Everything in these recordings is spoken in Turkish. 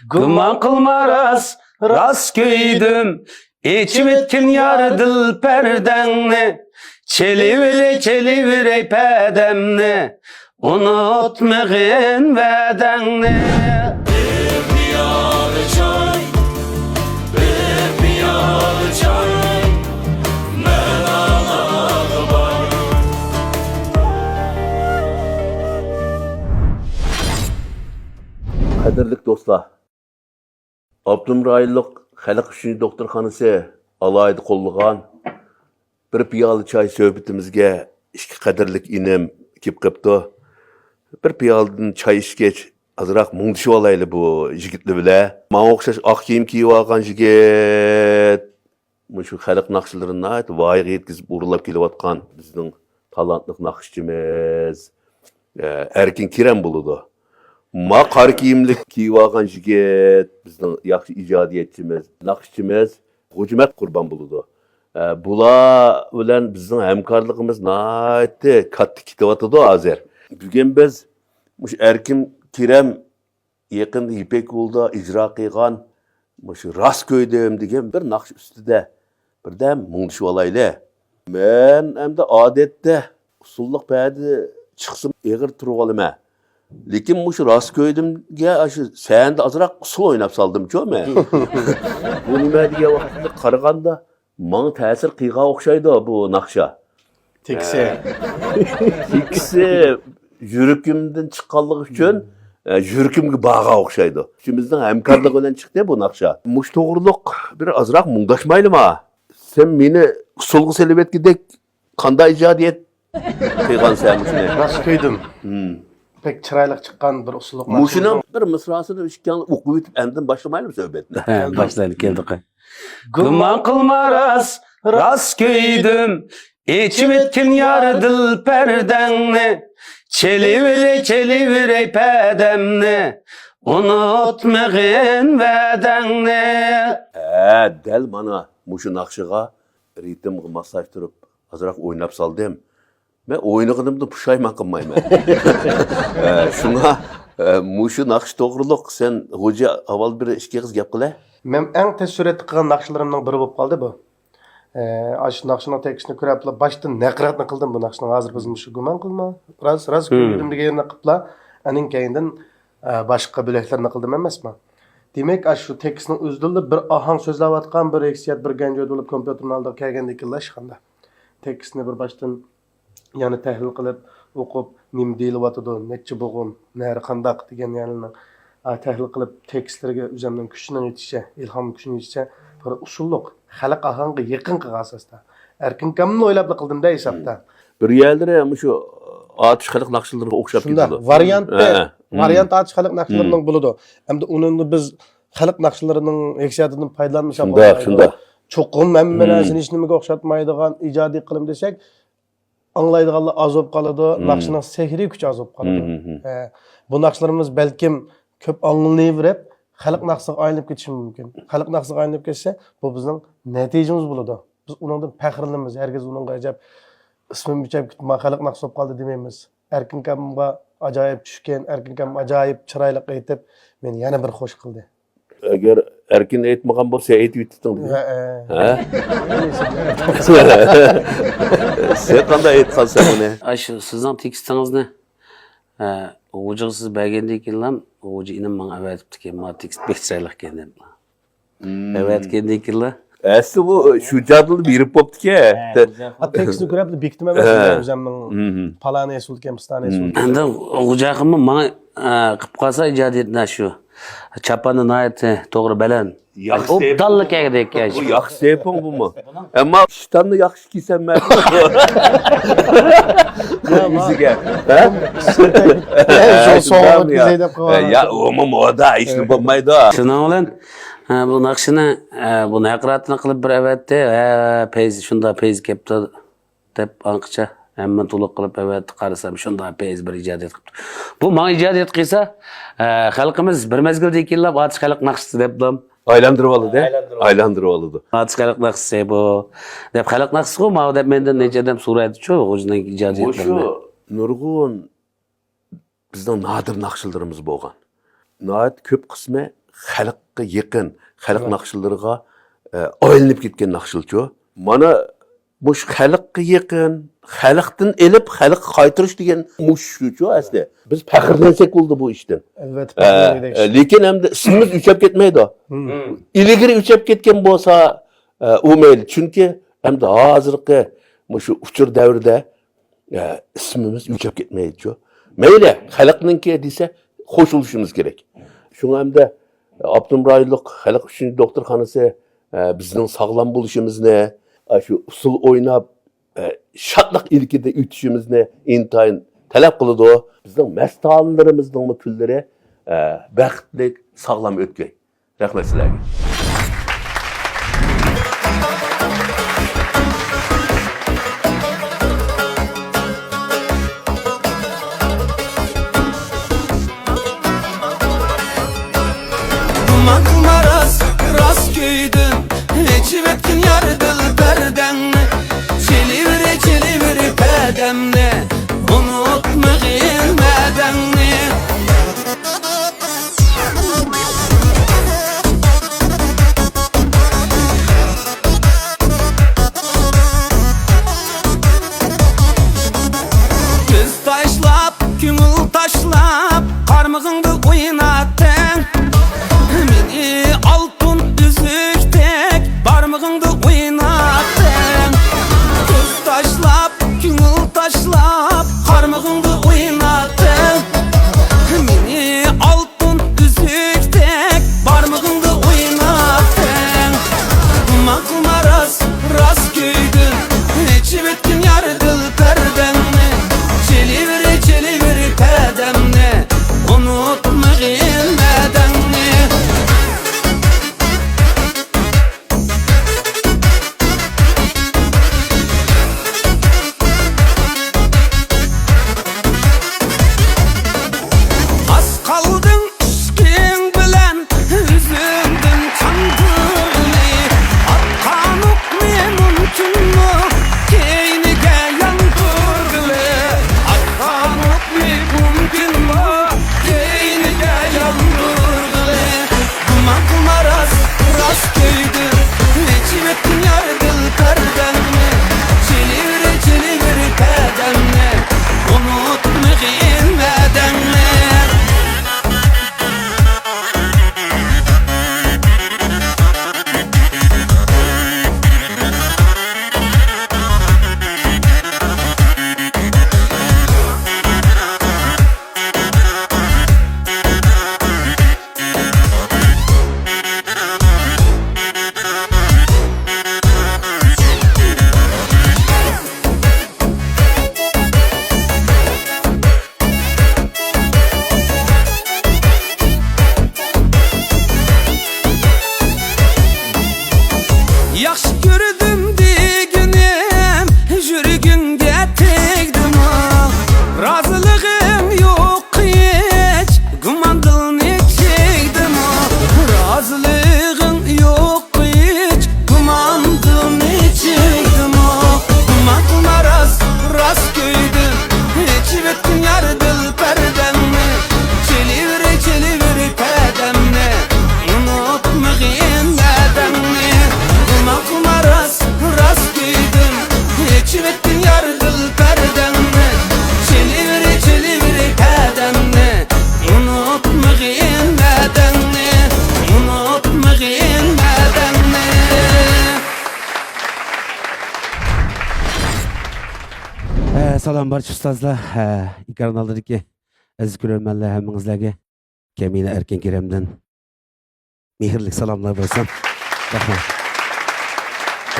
Güman kılma rast köydüm. İçim etkin yar dil perdenni. Çelivire pedemni. Unutmağın vedenni. Bir piyalı çay, bir piyalı çay, men ağladı bay. Qadirlik dostlar, Abdumrayillik Xalq üçüncü doktorxanası alaydı qo'llagan bir piyola choy suhbatimizga ikki qadirlik inim kelib qapti. Bir piyoladan choy ichgach azroq mungdishib olayli bu yigitlar bilan. Menga o'xshash oq kiyim kiyib olgan yigit shu xalq naqshlarini voyaga yetkazib urilab kelayotgan bizning talantli naqshchimiz Erkin Kirem bo'ladi. Ma qar kiyimlik kiyib olgan yigit bizning yaxshi ijodiyatchimiz, naqshchimiz G'ujumat Qurban bo'ladi. Bular bilan bizning hamkorligimiz nihoyatda katta ketyapti hozir. Bugun biz shu Erkin Kirem yaqinda Ipak yo'lda ijro qilgan shu rast ko'ydim degan bir naqsh ustida birdan mungdishib olayli. Men hamda odatda usulliq payda chiqsam eg'ir turib olaman. Lekin shu rast ko'ydimga shu sanda azroq usul o'ynab soldim-ku men. Bu nima degan vaqtda qaraganda menga ta'sir qilgan o'xshaydi bu naqsha. Tekisi yuragimdan chiqqanligi uchun yuragimga bag'a o'xshaydi. Ikimizning hamkorligi bilan chiqdi bu naqsha. Mush to'g'riliq bir azroq mungdashmaylimi? Sen meni usulga selib etgidek qanday ijodiyat qilgansan shuni? Rast ko'ydim. Pek chiroyli chiqqan bir usulliq. Muşunun bir mısrasını üçgen okuyup ötüp endin başlamaylı mı söhbetine? Başlayalım geldik. Güman kılma rast köydüm. İçim etkin yar dil perdenni. Çelivire pedemni. Unutmağın vedenni. Del bana muşun akşığa ritim masajtırıp azırak oynap saldım. Ben oynadığımda puşayman kılmayım. Şuna muşu naqsh to'g'riliq sen hoca avval bir ikki qiz gap qilay. Men eng tez suratga qilgan naqshlarimning biri bo'lib qoldi bu. Shu naqshning tekstini ko'rib boshdan naqratni qildim bu naqshni. Hozir biz shu gumon qilma. Raz ko'rdim deganini qiliblar. Aning keyindan boshqa bo'laklarni qildim emasmi? Demak, shu tekstning o'zida bir ohang so'zlayotgan bir hissiyat bir ganjoy bo'lib kompyuterning oldiga kelgandek qilishganda. Tekstni bir boshdan yani tahlil qilib o'qib nim deyilyotidi, necha bo'g'in, nari qandaq degan yanini tahlil qilib tekstlarga o'zimning kuchining yetishicha, ilhom kuchining yetishicha bir usulliq, xalq ahonga yaqin qilgan asosda. Erkin kamni o'ylab qildim-da hisobda. Bir yerlere shu atish xalq naqshlariga o'xshab ketadi. Variant atish xalq naqshlarining bo'ladi. Hamda uni biz xalq naqshlarining eksiyatidan foydalanishab shunda. Cho'qim hamma narsani hech nimaga o'xshatmaydigan ijodiy qilim desak, anglaydiganlar az bo'lib qoladi, naqshning sehriy kuchi az bo'lib qoladi. Bu naqshlarimiz balkim ko'p anglanib, xalq naqsiga aylanib ketishi mumkin. Xalq naqsiga aylanib ketsa, bu bizning natijamiz bo'ladi. Biz uningdan faxrlanamiz. Herkes uningga ajab ismim bichab ketma, xalq naqsi bo'lib qoldi demaymiz. Erkin kamga ajoyib tushgan, Erkin kam ajoyib chiroyli aytib, meni yana bir xush qildi. Agar Erkin aytmagan bo'lsa aytib yutding. Sen qanday aytqansan buni? Shu sizning tekstingizni o'jig'siz bergandan keyin o'ji inim menga avatibdi-ki, men tekst bek chiroyli ekan deb. Avatgandan keyin Asli bu shu jadvalni berib bo'pti-ki. Tekstni ko'rib bekitdim emas, o'zimning palani esulkan, pistani esulkan. Endi o'jag'imni menga qilib qolsa ijodiyatdan shu chapani nihoyatda to'g'ri baland. Obdallik egdek ekan. Bu yaxshi seping bumi? Ammo shtanni yaxshi kiysan men. Yuziga. Ya, umuman moda ishni bo'lmaydi. Shuning bilan bu naqshini bu naqratni qilib bir avatda peyz shunda peyz kepti deb anqcha hamma to'liq qilib avatni qarasam shunda peyz bir ijodiyat qilibdi. Bu menga ijodiyat qilsa xalqimiz bir mezgilda kelib atish xalq naqshisi debdim. Aylandırıp alıdı. Aylandırıp alıdı. Atish xalq naqshisi bu deb xalq naqshisi ku ma deb mendan necha adam so'raydi-ku o'zining ijodiyatlarini. Nurg'un bizning nadir naqshlarimiz bo'lgan. Nihoyat ko'p qismi xalqqa yaqin, xalq naqshilariga aylanib ketgan naqshilchi. Mana mush xalqqa yaqin, xalqdan elib xalqqa qaytirish degan mushuchu asli. Biz faxrlansak bo'ldi bu ishdan. Evet. Lekin hamda ismimiz o'chab ketmaydi. Ilgari o'chab ketgan bo'lsa, u mayli. Chunki hamda hozirgi shu uchur davrida ismimiz o'chab ketmaydi. Mayli, xalqninki desa qo'shilishimiz kerak. Shunga hamda Abdum rayonlik xalq uchun doktorxonasi bizning sog'lom bo'lishimizni, shu usul o'ynab shodlik ilkida o'tishimizni intayin talab qiladi. Bizning mastalarimizning kunlari baxtli, sog'lom o'tgay. Rahmat sizlarga. Makma rast köydün İçip etkin yarıdıl perdenle Çelivri pedemle Unutma gilmedenle Göz taşlap, kümül taşlap Karmığındı oynattın Meni altın üzüktek Parmağındı oynattın Göz taşlap, kümül taşlap Parmağındı oynattın Meni altın üzüktek Parmağındı oynattın Makma rast köydün İçip etkin yarıdıl perdenle Çelivri pedemle Unutma gilmedenle Az kaldın işkin bilen Üzüldün çandırlı Atkanıp ne mümkün mü Keynige yandırlı Atkanıp ne mümkün mü Keynige yandırlı Makma rast köydü İçim ettin yardıl perdenle Çelivri pedemle Unutma gilmedenle Yaxşı gördüm deginim Jürgünge tegdim Razılığım yok hiç Gumandıl ne çekdim Razılığım yok hiç Gumandıl ne çekdim Makma rast köydüm İçip ettin yarıdıl perdemle Çelivri pedemle Unutma gilmedenle Makma rast köydüm İçip ettin yarıdıl perdenle Çelivri pedemle Unutma gilmedenle Unutma gilmedenle Salam barcha ustozlar. Kanaldagi aziz ko'rarmanlar hammangizlarga Kamina Erkin Kerem'den mehrli salomlar bo'lsin. Rahmat.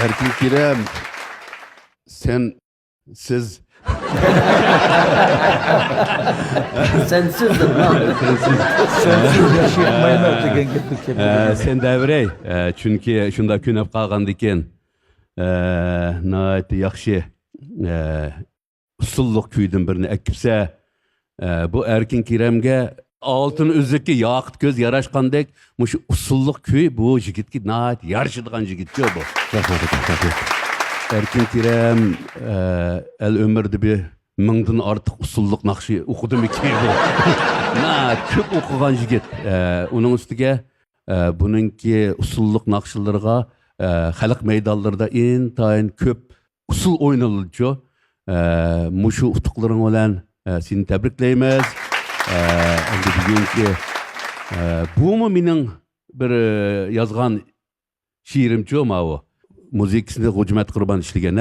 Erkin Kerem, siz Sensizdir lan. Sensiz yaşaymayman degan gapni keltirdi. Sen davrey, chunki shunda ko'nib qolgan ekan. Nihoyatda yaxshi usulliq kuydan birini akibsa, bu Erkin Kerem'ga altın üzükki yaqut ko'z yarashqandek, mushu usulliq kuy bu yigitga nihoyat yarashadigan yigitku bu. Erkin Kerem el ömürde bir mingdan ortiq usulliq naqshi o'qidim ekan bu. Ko'p o'qigan yigit. Uning ustiga buningki usulluk naqşlarga xalq maydonlarida intayin ko'p usul o'ynaladi. Mushu utuqlaring bilan seni tabriklaymiz. Endi bugungi bumi mening bir yozgan şiirimchi ma'u. Muzikasini G'ujumat Qurban ishlagan.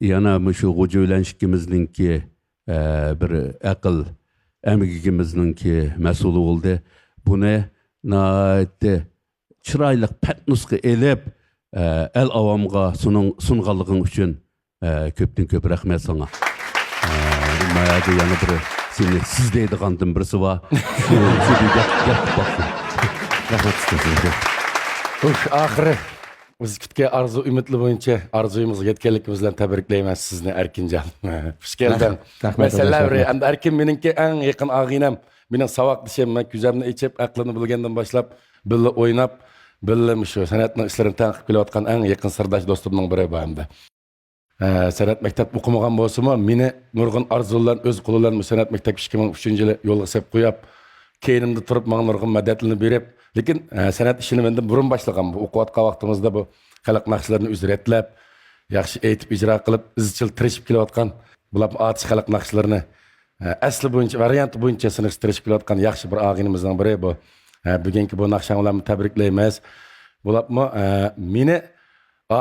Yana mushu G'uju bilan ikkimizningki bir aql amigimizningki mas'uli bo'ldi. Buni naati chiroyli patnusga elib el avamga sunganliging uchun ko'pdan ko'p rahmat sana. Mayada yana bir seni sizleydigandan birisi var. Şu gap baktım. Rahmat istedim. Ahiri biz kutgan arzu umidli bo'yicha arzuyimizga yetganligimiz bilan tabriklaymiz sizni Erkinjon. Xush kelding. Masalan, endi Erkin meningki eng yaqin og'inam, mening saboqdishim, men ko'zimni ichib, aqlini bilgandan boshlab birga o'ynab, birga shu san'atning ishlarini tanqid qilayotgan eng yaqin sirdosh do'stimning biri bu hamda. San'at maktab o'qimagan bo'lsa-mu, meni nurg'un arzular o'z qo'li bilan san'at maktab 2003-yili yo'lga qo'yib qo'yib, keyinimda turib menga nurg'un madadlarni berib, lekin san'at ishini mendan burun boshlagan bu o'qiyotgan vaqtimizda bu xalq naqshlarini o'zretlab, yaxshi aytib ijro qilib, izchil tirishib kelayotgan bular atish xalq naqshlarini asli bo'yicha, varianti bo'yicha sinishtirishib kelayotgan yaxshi bir og'inimizdan biri bu. Bugungi bu naqshanlarni tabriklaymiz. Bularmi meni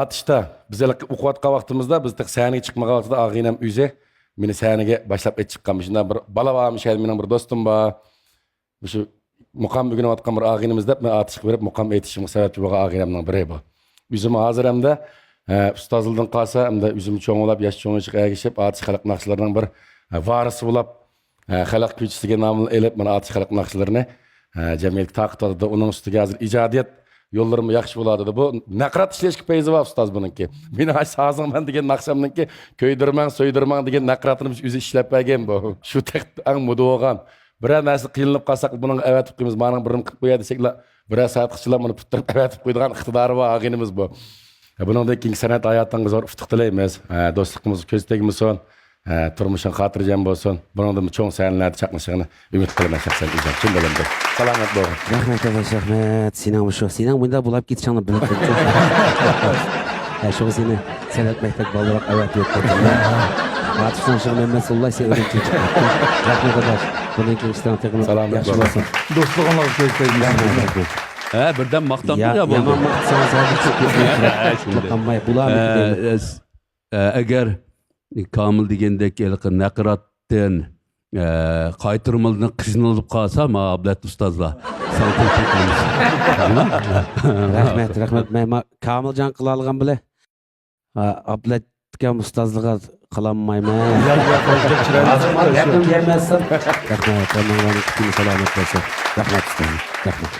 atishda biz o'qiyotgan vaqtimizda biz sahnaga chiqmagan vaqtida og'inam o'zi meni sahnaga boshlab chiqqan. Shunday bir bola var, mening bir do'stim bor. Shu muqam o'rganayotgan bir og'inimiz deb men atishga berib muqam aytishimga sababchi bo'lgan og'inamning biri bu. O'zim hozir hamda ustozlikdan qolsa hamda o'zim cho'ng'ilab yosh cho'ng'ishib ergishib atish xalq naqshlarining bir varisi bo'lib xalq kuychisiga nomini elib men atish xalq naqshlarini jamiyatga taqdim etdi. Uning ustiga hozir ijodiyat yo'llarim yaxshi bo'ladi. Bu naqrat ishlashga payzi var ustoz buningki. Meni sazingman degan naqshamningki ko'ydirmang, so'ydirmang degan naqratini biz o'zi ishlab bergan bu. Shu eng moda bo'lgan. Biror narsa qiynalib qolsak buning avatib qo'yamiz. Mening birim qilib qo'yadi deseklar, biror soat qilib buni putirib avatib qo'ydigan iqtidori bor og'inimiz bu. Buningdan keyingi san'at hayotingizga zo'r utuq tilaymiz. Do'stligimiz ko'z tegmasin, turmushing xotirjam bo'lsin. Buningdan cho'ng sahnalarda chaqnashingni umid qilaman shaxsan o'zim. Chin dilimdan. Salomat bo'ling. Rahmat Adash, rahmat. Senang bunda bo'lib ketishingni bilib turdim. Shu seni san'at maktab bolaroq avatib o'tdim. Atışdan şık Mehmet Sullah ise öğrenci çıktı. Rahmet Adaş. Bunun için işten tekrar Selamet olsun. Dostluğunla söyleyeyim. Birden maqtandık ya bu. Yaman maqtsanız hadi çok kötü. Maqtanmay bular. Agar Kamil degandek naqratdan qaytırmalıdan qiynalib qolsa, Ablat ustozlar sal qilamiz. Rahmat. Men Kamiljon qila olgan bile. Ablatga ustozliga qilanmayman. Gapim kelmassin. Rahmat. Salomat bo'lsin. Rahmat.